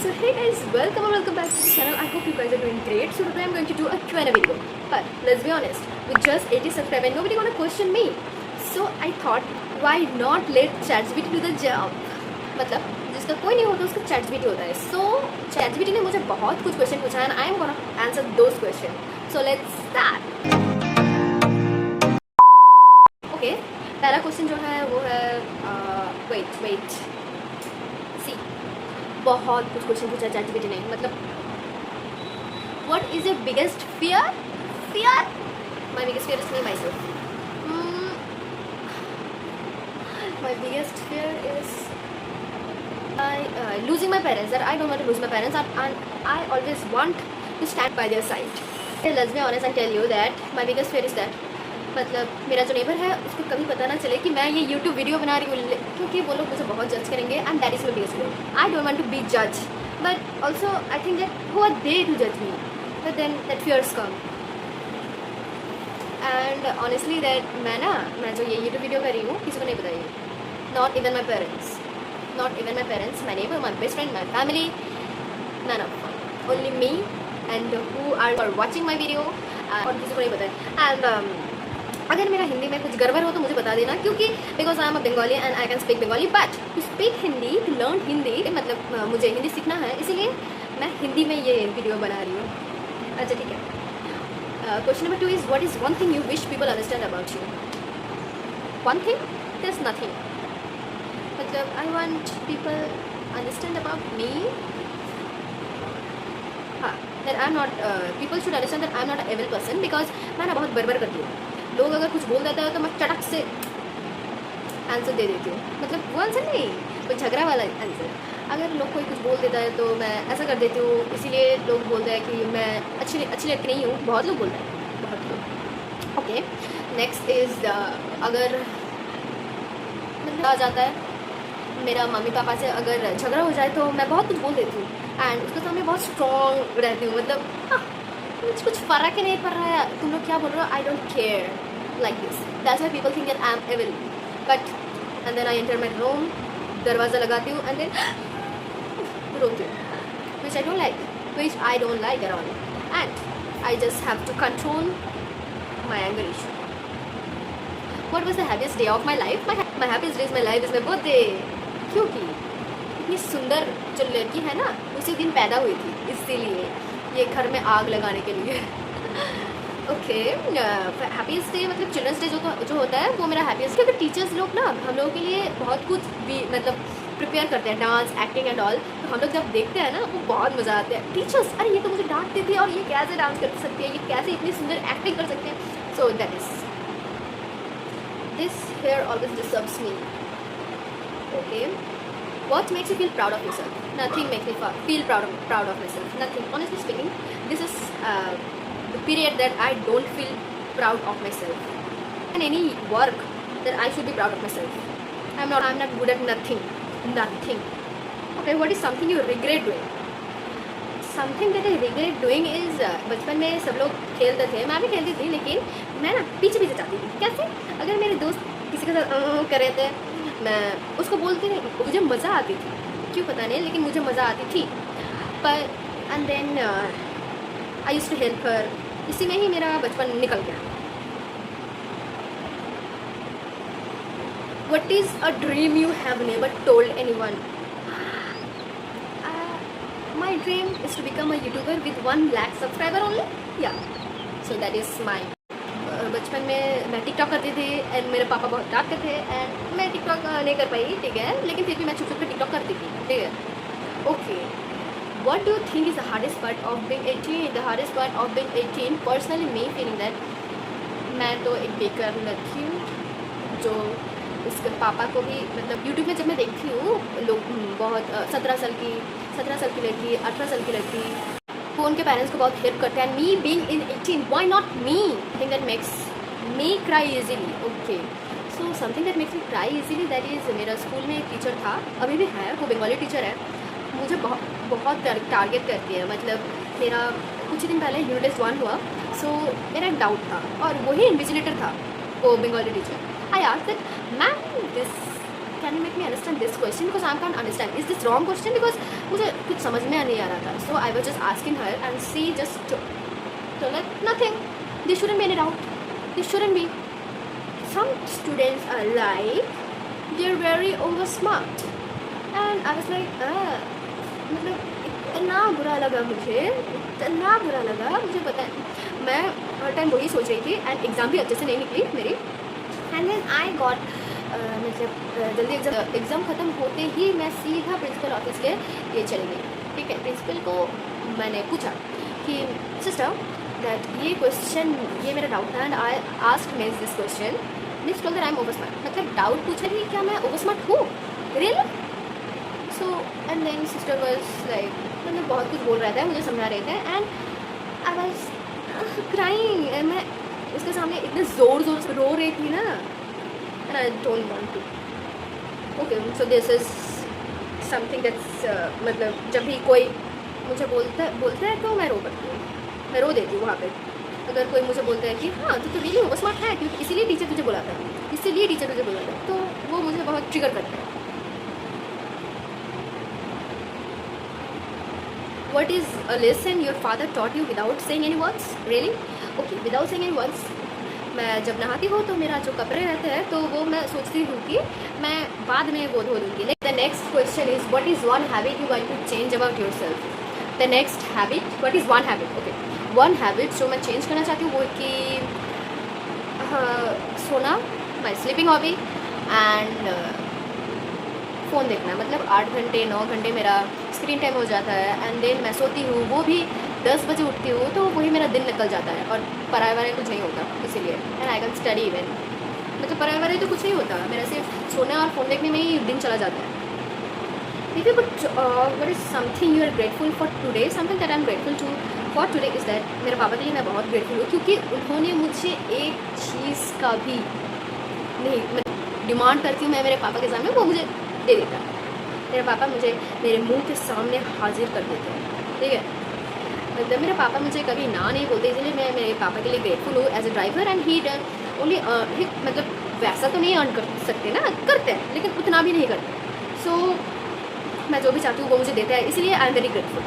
So hey guys, welcome back to the channel. I hope you guys are doing great. So today I'm going to do a Q&A video. But let's be honest, with just 80 subscribers, nobody gonna question me. So I thought, why not let ChatGPT do the job? मतलब जिसका कोई नहीं होता उसका ChatGPT होता है. So ChatGPT ने मुझे बहुत कुछ क्वेश्चन पूछा and I'm gonna answer those questions. So let's start. Okay, पहला क्वेश्चन जो है वो है wait. बहुत कुछ क्वेश्चन पूछा ChatGPT ने. मतलब what is your biggest fear? My biggest fear is me my self. My biggest fear is losing my parents. That I don't want to lose my parents and I always want to stand by their side. Let's be honest and tell you that my biggest fear is that मतलब मेरा जो neighbour है उसको कभी पता ना चले कि मैं ये यूट्यूब वीडियो बना रही हूँ, क्योंकि वो लोग मुझे बहुत जज करेंगे and that is my biggest fear. I don't want to be जज but also I think that who are they to जज मी, but then that fears come. And honestly that मैं जो ये यूट्यूब वीडियो कर रही हूँ किसी को नहीं बताइए. Not even my parents, my neighbour, my best friend, my family, none of, only me and who are watching my video. और किसी को नहीं बताया. एंड अगर मेरा हिंदी में कुछ गड़बड़ हो तो मुझे बता देना, क्योंकि because I am a Bengali and I can speak Bengali. But to speak Hindi, to learn Hindi, मतलब मुझे हिंदी सीखना है, इसीलिए मैं हिंदी में ये वीडियो बना रही हूँ. अच्छा ठीक है. Question number 2 is what is one thing you wish people understand about you? One thing, there is nothing. मतलब I want people understand about me. हाँ, that I am not, people should understand that I am not a evil person, because मैं ना बहुत बड़बड़ करती हूँ. लोग अगर कुछ बोल देता है तो मैं चटक से आंसर दे देती हूँ. मतलब वो आंसर नहीं, कोई झगड़ा वाला आंसर. अगर लोग कोई कुछ बोल देता है तो मैं ऐसा कर देती हूँ. इसीलिए लोग बोलते हैं कि मैं अच्छी लड़की नहीं हूँ. बहुत लोग बोलते हैं, बहुत लोग. ओके, नेक्स्ट इज़ अगर मतलब आ जाता है मेरा मम्मी पापा से अगर झगड़ा हो जाए तो मैं बहुत कुछ बोल देती हूँ एंड उसके सामने बहुत स्ट्रॉन्ग रहती हूँ. मतलब हाँ, कुछ फ़र्क ही नहीं पड़ रहा है, तुम लोग क्या बोल रहे हो, I don't care, like this. That's why people think that I'm evil. But and then I enter my room, दरवाज़ा लगाती हूँ and then रोती हूँ, which I don't like at all. And I just have to control my anger issue. What was the happiest day of my life? My happiest day of my life is my birthday. क्योंकि इतनी सुंदर जो लड़की है ना उसी दिन पैदा हुई थी, इसीलिए ये घर में आग लगाने के लिए. ओके, हैप्पीस्ट डे मतलब चिल्ड्रंस डे जो होता है वो मेरा हैप्पीस्ट. क्योंकि टीचर्स लोग ना हम लोगों के लिए बहुत कुछ भी मतलब प्रिपेयर करते हैं, डांस, एक्टिंग एंड ऑल. तो हम लोग जब देखते हैं ना वो बहुत मज़ा आता है. टीचर्स, अरे ये तो मुझे डांटती थी और ये कैसे डांस कर सकती है, ये कैसे इतनी सुंदर एक्टिंग कर सकते हैं. So that is this hair always disturbs me. Okay, what makes you feel proud of yourself? Nothing makes me feel proud of myself. Nothing. Honestly speaking, this is the period that I don't feel proud of myself. And any work that I should be proud of myself. I'm not good at nothing. Okay, what is something you regret doing? Something that I regret doing is बचपन में सब लोग खेलते थे, मैं भी खेलती थी, लेकिन मैं ना पीछे जाती थी. कैसे? अगर मेरे दोस्त किसी के साथ कर रहे थे, मैं उसको बोलती नहीं, मुझे मज़ा आती थी, क्यों पता नहीं, लेकिन मुझे मज़ा आती थी. पर and then I used to help her. इसी में ही मेरा बचपन निकल गया. What is a dream you have never told anyone? My dream is to become a youtuber with 1 lakh subscriber only. या सो दैट इज़ माई. बचपन में मैं टिकटॉक करती थी एंड मेरे पापा बहुत डांटते थे एंड मैं टिकटॉक नहीं कर पाई, ठीक है, लेकिन फिर भी मैं छुप छुप के टिकटॉक करती थी, ठीक है. Okay, what do you think is the hardest part of being 18? The hardest part of being 18 personally me feeling that मैं तो एक बेकार लड़की हूँ जो उसके पापा को भी मतलब यूट्यूब में जब मैं देखती हूँ लोग बहुत 17 साल की लड़की, 18 साल की लड़की वो उनके पेरेंट्स को बहुत हेल्प करते हैं. Me being in 18, why not me? Think that makes me cry easily. Okay, so something that makes me cry easily, that is मेरा स्कूल में एक टीचर था, अभी भी है, वो बंगाली टीचर है. मुझे बहुत टारगेट करती है. मतलब मेरा कुछ दिन पहले यूनिट टेस्ट 1 हुआ, सो मेरा एक डाउट था और वही इन्विजिलेटर था, वो Bengali teacher. I asked that ma'am this can you make me understand this question because I can't understand. Is this wrong question? Because मुझे कुछ समझ में नहीं आ रहा था. So I was just asking her and she just told like nothing. There shouldn't be any doubt. There shouldn't be. Some students are like they're very over smart and I was like मतलब इतना बुरा लगा मुझे, इतना बुरा लगा मुझे. पता है मैं हर टाइम वही सोच रही थी एंड एग्ज़ाम भी अच्छे से नहीं निकली मेरी. एंड देन आई गॉट मतलब जल्दी एग्ज़ाम ख़त्म होते ही मैं सीधा प्रिंसिपल ऑफिस के ये चली गई. ठीक है, प्रिंसिपल को मैंने पूछा कि सिस्टर दैट ये क्वेश्चन ये मेरा डाउट था and I asked miss this question. Miss told that I am over smart. मतलब डाउट पूछ रही थी क्या मैं ओवर स्मार्ट हूँ really. So and then sister was like मतलब बहुत कुछ बोल रहा था, मुझे समझा रहे थे एंड आई वाज क्राइंग. मैं उसके सामने इतने ज़ोर से रो रही थी ना and I don't want to. Okay, so this is something that's मतलब जब भी कोई मुझे बोलता है तो मैं रो पड़ती हूँ, मैं रो देती हूँ वहाँ पे. अगर कोई मुझे बोलता है कि हाँ तू तो रियली ओवर स्मार्ट है क्योंकि इसीलिए टीचर तुझे बोला था, इसीलिए टीचर तुझे बोला था, तो वो मुझे बहुत ट्रिगर करता है. What is a lesson your father taught you without saying any words? Really? Okay, without saying any words. मैं जब नहाती हूँ तो मेरा जो कपड़े रहते हैं तो वो मैं सोचती हूँ कि मैं बाद में वो धो दूँगी. The next question is what is one habit you want to change about yourself? The next habit, what is one habit? Okay, one habit जो मैं change करना चाहती हूँ वो कि सोना, my sleeping hobby and phone देखना. मतलब 8 घंटे 9 घंटे मेरा स्क्रीन टाइम हो जाता है एंड देन मैं सोती हूँ वो भी 10 बजे उठती हूँ तो वही मेरा दिन निकल जाता है और पढ़ाई वढ़ाई कुछ नहीं होता इसीलिए. And I can study even मतलब पढ़ाई वढ़ाई तो कुछ नहीं होता मेरा, सिर्फ सोना और फ़ोन देखने में ही दिन चला जाता है. If you could what is something you are grateful for today, something that I am grateful to for today is that मेरे पापा के लिए मैं बहुत ग्रेटफुल हूँ क्योंकि उन्होंने मुझे एक चीज़ का भी नहीं मतलब डिमांड करती हूँ मैं मेरे पापा के सामने, वो मुझे दे देता. मेरे पापा मुझे मेरे मुंह के सामने हाजिर कर देते हैं. ठीक है, मतलब मेरे पापा मुझे कभी ना नहीं बोलते, इसलिए मैं मेरे पापा के लिए ग्रेटफुल हूँ as a driver. And he done only मतलब वैसा तो नहीं अर्न कर सकते ना, करते हैं लेकिन उतना भी नहीं करते. सो मैं जो भी चाहती हूँ वो मुझे देता है, इसीलिए I am very grateful.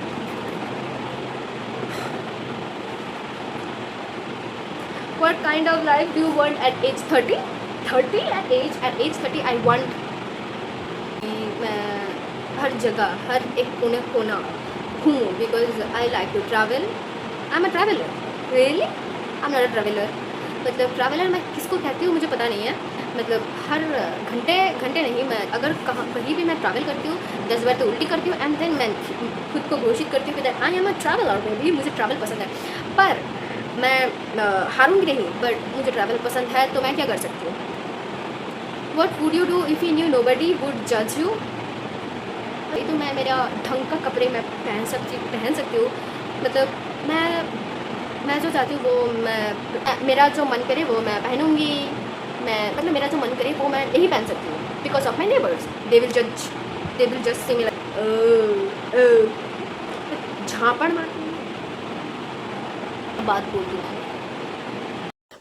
What kind of life do you want at age 30? 30 at age 30 I want मैं हर जगह हर एक कोना घूमूँ because I like to travel. I am a traveller. Really I am not a traveller. मतलब traveller मैं किसको कहती हूँ मुझे पता नहीं है. मतलब हर घंटे नहीं, मैं अगर कहीं भी मैं ट्रैवल करती हूँ 10 बार तो उल्टी करती हूँ एंड देन मैं खुद को घोषित करती हूँ कि that I am a traveller. Baby मुझे ट्रैवल पसंद है, पर मैं हारूंगी नहीं, बट मुझे ट्रैवल पसंद है तो मैं क्या कर सकती हूँ. What would you do if you knew nobody would judge you? तो मैं मेरा ढंग का कपड़े मैं पहन सकती हूँ. मतलब मैं जो चाहती हूँ वो मेरा जो मन करे वो मैं पहनूँगी. मैं मतलब मेरा जो मन करे वो मैं नहीं पहन सकती हूँ because of my neighbours. They will जज से मिला झापड़ मार बात बोलती हूँ.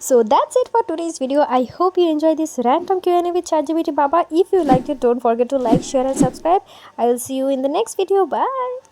So that's it for today's video. I hope you enjoyed this random Q&A with ChatGPT Baba. If you liked it, don't forget to like, share and subscribe. I will see you in the next video. Bye.